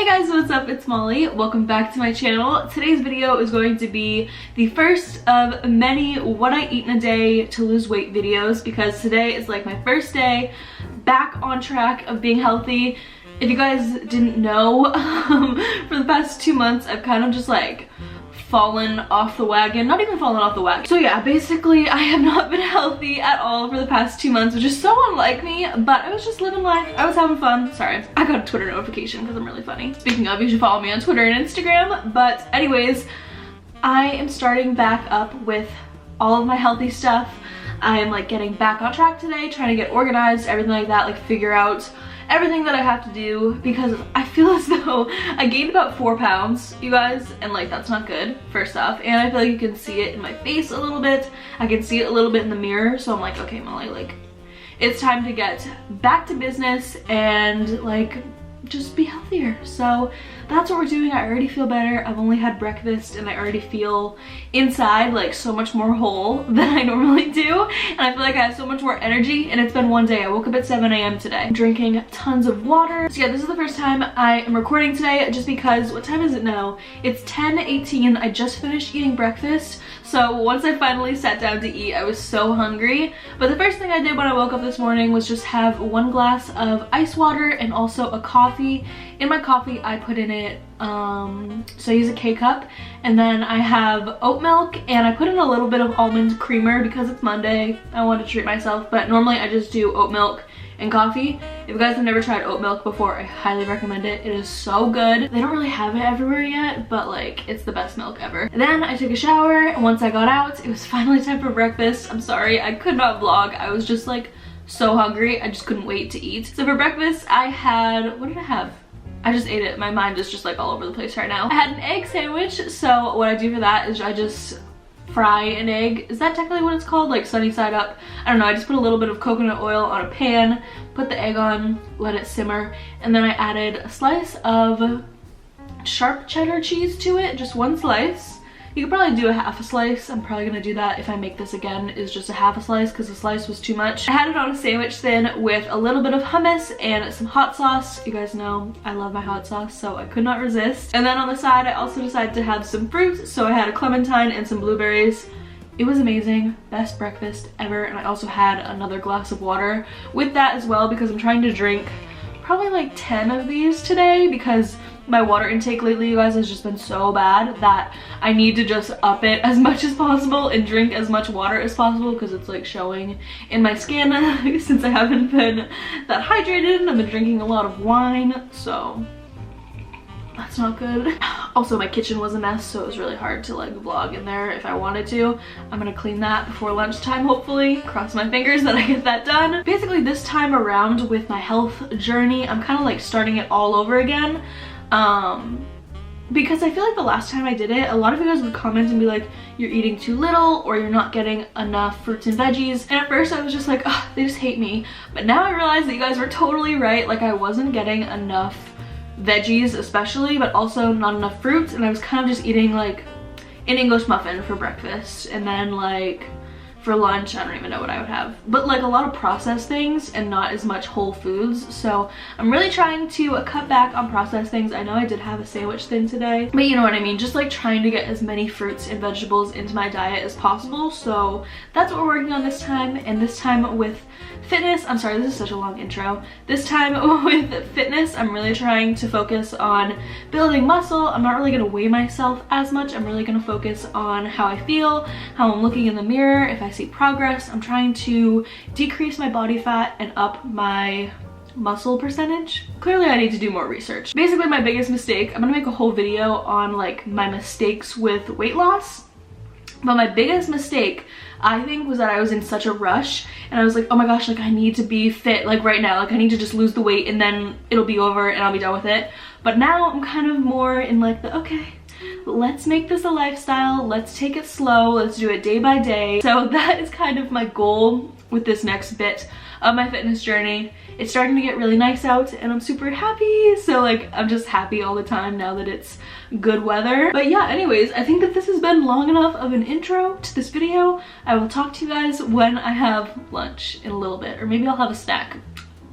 Hey guys, what's up? It's Molly. Welcome back to my channel. Today's video is going to be the first of many what I eat in a day to lose weight videos, because today is like my first day back on track of being healthy. If you guys didn't know, for the past 2 months I've kind of just like fallen off the wagon. Not even fallen off the wagon. So yeah, basically I have not been healthy at all for the past 2 months, which is so unlike me, but I was just living life. I was having fun. Sorry, I got a Twitter notification because I'm really funny. Speaking of, you should follow me on Twitter and Instagram. But anyways, I am starting back up with all of my healthy stuff. I'm like getting back on track today, trying to get organized, everything like that, like figure out everything that I have to do, because I feel as though I gained about 4 pounds, you guys, and like that's not good, first off. And I feel like you can see it in my face a little bit. I can see it a little bit in the mirror, so I'm like, okay, Molly, like it's time to get back to business and like just be healthier. So that's what we're doing. I already feel better. I've only had breakfast and I already feel inside like so much more whole than I normally do, and I feel like I have so much more energy. And it's been one day. I woke up at 7 a.m. today. I'm drinking tons of water. So yeah, this is the first time I am recording today, just because, what time is it now? It's 10:18. I just finished eating breakfast, so once I finally sat down to eat, I was so hungry. But the first thing I did when I woke up this morning was just have 1 glass of ice water and also a coffee. In my coffee I put in it, so I use a K-cup, and then I have oat milk, and I put in a little bit of almond creamer because it's Monday. I want to treat myself, but normally I just do oat milk and coffee. If you guys have never tried oat milk before, I highly recommend it. It is so good. They don't really have it everywhere yet, but like it's the best milk ever. And then I took a shower, and once I got out, it was finally time for breakfast. I'm sorry, I could not vlog. I was just like so hungry. I just couldn't wait to eat. So for breakfast I had, what did I have? I just ate it. My mind is just like all over the place right now. I had an egg sandwich. So what I do for that is I just fry an egg. Is that technically what it's called? Like sunny side up? I don't know. I just put a little bit of coconut oil on a pan, put the egg on, let it simmer, and then I added a slice of sharp cheddar cheese to it, just 1 slice. You could probably do a half a slice. I'm probably gonna do that if I make this again, is just a half a slice because the slice was too much. I had it on a sandwich thin with a little bit of hummus and some hot sauce. You guys know I love my hot sauce, so I could not resist. And then on the side I also decided to have some fruit, so I had a clementine and some blueberries. It was amazing. Best breakfast ever. And I also had another glass of water with that as well, because I'm trying to drink probably like 10 of these today, because my water intake lately, you guys, has just been so bad that I need to just up it as much as possible and drink as much water as possible, because it's like showing in my skin since I haven't been that hydrated. I've been drinking a lot of wine, so that's not good. Also, my kitchen was a mess, so it was really hard to like vlog in there if I wanted to. I'm gonna clean that before lunchtime, hopefully. Cross my fingers that I get that done. Basically, this time around with my health journey, I'm kind of like starting it all over again. Because I feel like the last time I did it, a lot of you guys would comment and be like, you're eating too little, or you're not getting enough fruits and veggies. And at first I was just like, oh, they just hate me. But now I realize that you guys were totally right. Like, I wasn't getting enough veggies especially, but also not enough fruits. And I was kind of just eating like an English muffin for breakfast, and then like for lunch, I don't even know what I would have, but like a lot of processed things and not as much whole foods. So I'm really trying to cut back on processed things. I know I did have a sandwich thin today, but you know what I mean, just like trying to get as many fruits and vegetables into my diet as possible. So that's what we're working on this time. And this time with fitness, I'm sorry, this is such a long intro. This time with fitness, I'm really trying to focus on building muscle. I'm not really gonna weigh myself as much. I'm really gonna focus on how I feel, how I'm looking in the mirror, if I see progress. I'm trying to decrease my body fat and up my muscle percentage. Clearly I need to do more research. Basically, my biggest mistake, I'm gonna make a whole video on like my mistakes with weight loss, but my biggest mistake, I think, was that I was in such a rush, and I was like, oh my gosh, like I need to be fit like right now, like I need to just lose the weight and then it'll be over and I'll be done with it. But now I'm kind of more in like the, okay, let's make this a lifestyle, let's take it slow, let's do it day by day. So that is kind of my goal with this next bit of my fitness journey. It's starting to get really nice out and I'm super happy. So like, I'm just happy all the time now that it's good weather. But yeah, anyways, I think that this has been long enough of an intro to this video. I will talk to you guys when I have lunch in a little bit, or maybe I'll have a snack.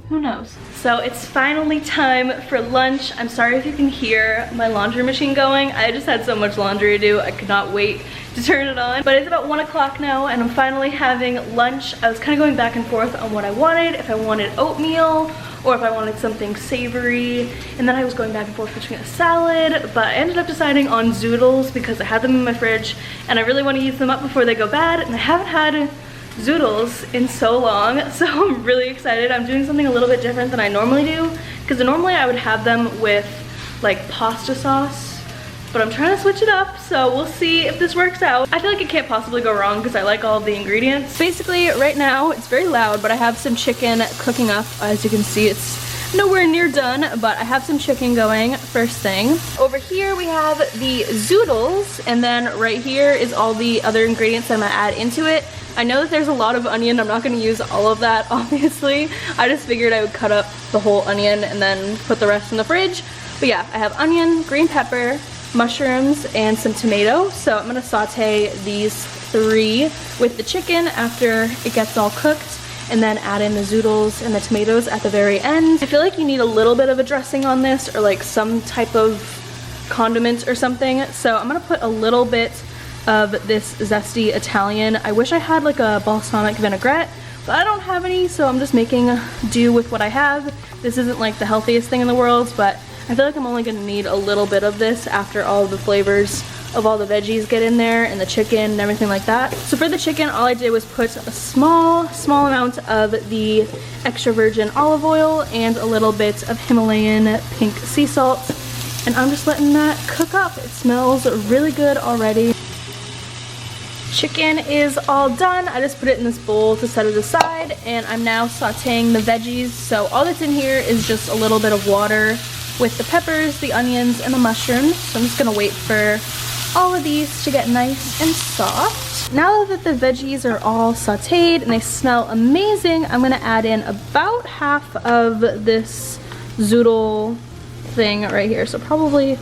Who knows? So it's finally time for lunch. I'm sorry if you can hear my laundry machine going. I just had so much laundry to do. I could not wait to turn it on. But it's about 1 o'clock now and I'm finally having lunch. I was kind of going back and forth on what I wanted, if I wanted oatmeal or if I wanted something savory. And then I was going back and forth between a salad, but I ended up deciding on zoodles because I had them in my fridge and I really want to use them up before they go bad, and I haven't had zoodles in so long, so I'm really excited. I'm doing something a little bit different than I normally do, because normally I would have them with like pasta sauce, but I'm trying to switch it up, so we'll see if this works out. I feel like it can't possibly go wrong because I like all of the ingredients. Basically right now it's very loud, but I have some chicken cooking up. As you can see, it's nowhere near done, but I have some chicken going first thing. Over here we have the zoodles, and then right here is all the other ingredients that I'm gonna add into it. I know that there's a lot of onion. I'm not gonna use all of that, obviously. I just figured I would cut up the whole onion and then put the rest in the fridge. But yeah, I have onion, green pepper, mushrooms, and some tomato. So I'm gonna saute these 3 with the chicken after it gets all cooked, and then add in the zoodles and the tomatoes at the very end. I feel like you need a little bit of a dressing on this, or like some type of condiment or something. So I'm gonna put a little bit of this zesty Italian. I wish I had like a balsamic vinaigrette, but I don't have any, so I'm just making do with what I have. This isn't like the healthiest thing in the world, but I feel like I'm only gonna need a little bit of this after all of the flavors of all the veggies get in there and the chicken and everything like that. So for the chicken, all I did was put a small amount of the extra virgin olive oil and a little bit of Himalayan pink sea salt, and I'm just letting that cook up. It smells really good already. Chicken is all done. I just put it in this bowl to set it aside, and I'm now sauteing the veggies. So all that's in here is just a little bit of water with the peppers, the onions, and the mushrooms. So I'm just gonna wait for all of these to get nice and soft. Now that the veggies are all sauteed and they smell amazing, I'm gonna add in about half of this zoodle thing right here. So probably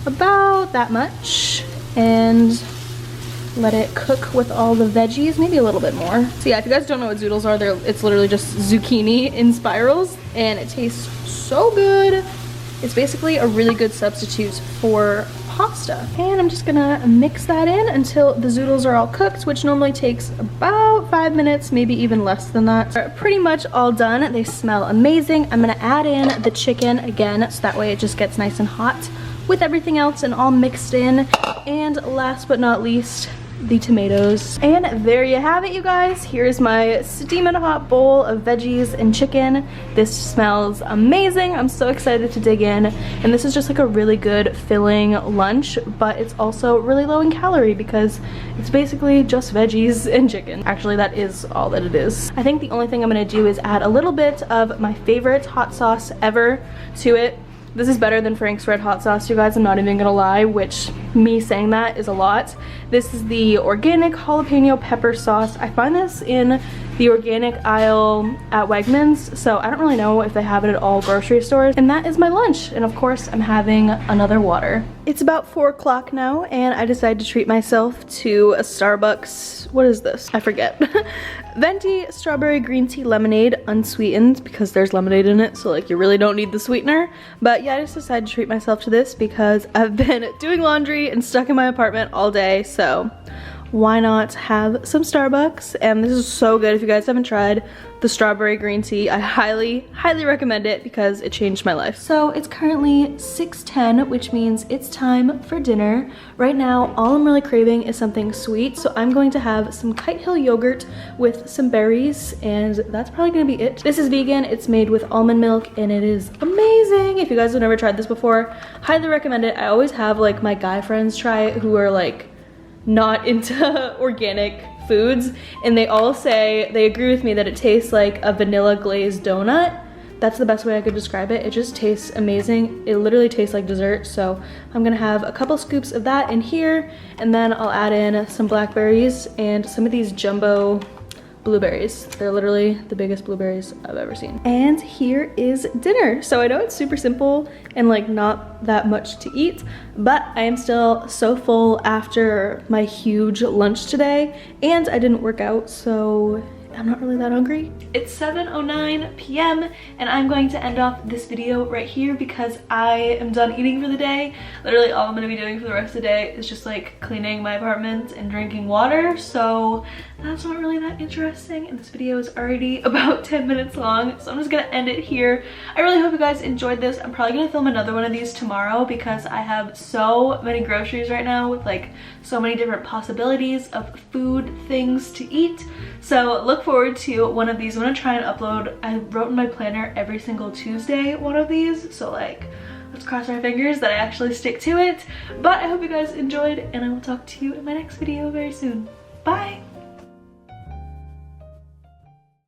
about that much, and let it cook with all the veggies, maybe a little bit more. So yeah, if you guys don't know what zoodles are, it's literally just zucchini in spirals, and it tastes so good. It's basically a really good substitute for pasta. And I'm just gonna mix that in until the zoodles are all cooked, which normally takes about 5 minutes, maybe even less than that. They're pretty much all done. They smell amazing. I'm gonna add in the chicken again, so that way it just gets nice and hot with everything else and all mixed in. And last but not least, the tomatoes. And there you have it, you guys. Here's my steaming hot bowl of veggies and chicken. This smells amazing. I'm so excited to dig in. And this is just like a really good filling lunch, but it's also really low in calorie because it's basically just veggies and chicken. Actually, that is all that it is. I think the only thing I'm gonna do is add a little bit of my favorite hot sauce ever to it. This is better than Frank's Red Hot Sauce, you guys, I'm not even gonna lie, which me saying that is a lot. This is the organic jalapeno pepper sauce. I find this in the organic aisle at Wegmans, so I don't really know if they have it at all grocery stores. And that is my lunch, and of course I'm having another water. It's about 4 o'clock now, and I decided to treat myself to a Starbucks, what is this? I forget. Venti strawberry green tea lemonade, unsweetened, because there's lemonade in it, so like you really don't need the sweetener. But yeah, I just decided to treat myself to this because I've been doing laundry and stuck in my apartment all day, so why not have some Starbucks? And this is so good. If you guys haven't tried the strawberry green tea, I highly recommend it because it changed my life. So it's currently 6:10, which means it's time for dinner. Right now, all I'm really craving is something sweet, so I'm going to have some Kite Hill yogurt with some berries, and that's probably gonna be it. This is vegan, it's made with almond milk, and it is amazing. If you guys have never tried this before, highly recommend it. I always have like my guy friends try it who are like not into organic foods, and they all say they agree with me that it tastes like a vanilla glazed donut. That's the best way I could describe it. It just tastes amazing. It literally tastes like dessert. So I'm gonna have a couple scoops of that in here, and then I'll add in some blackberries and some of these jumbo blueberries. They're literally the biggest blueberries I've ever seen. And here is dinner. So I know it's super simple and like not that much to eat, but I am still so full after my huge lunch today, and I didn't work out, so I'm not really that hungry. It's 7:09 p.m. and I'm going to end off this video right here because I am done eating for the day. Literally all I'm gonna be doing for the rest of the day is just like cleaning my apartment and drinking water, so that's not really that interesting, and this video is already about 10 minutes long, so I'm just gonna end it here. I really hope you guys enjoyed this. I'm probably gonna film another one of these tomorrow because I have so many groceries right now with like so many different possibilities of food things to eat. So look forward to one of these. I'm gonna try and upload, I wrote in my planner every single Tuesday one of these, so like let's cross our fingers that I actually stick to it. But I hope you guys enjoyed, and I will talk to you in my next video very soon. Bye!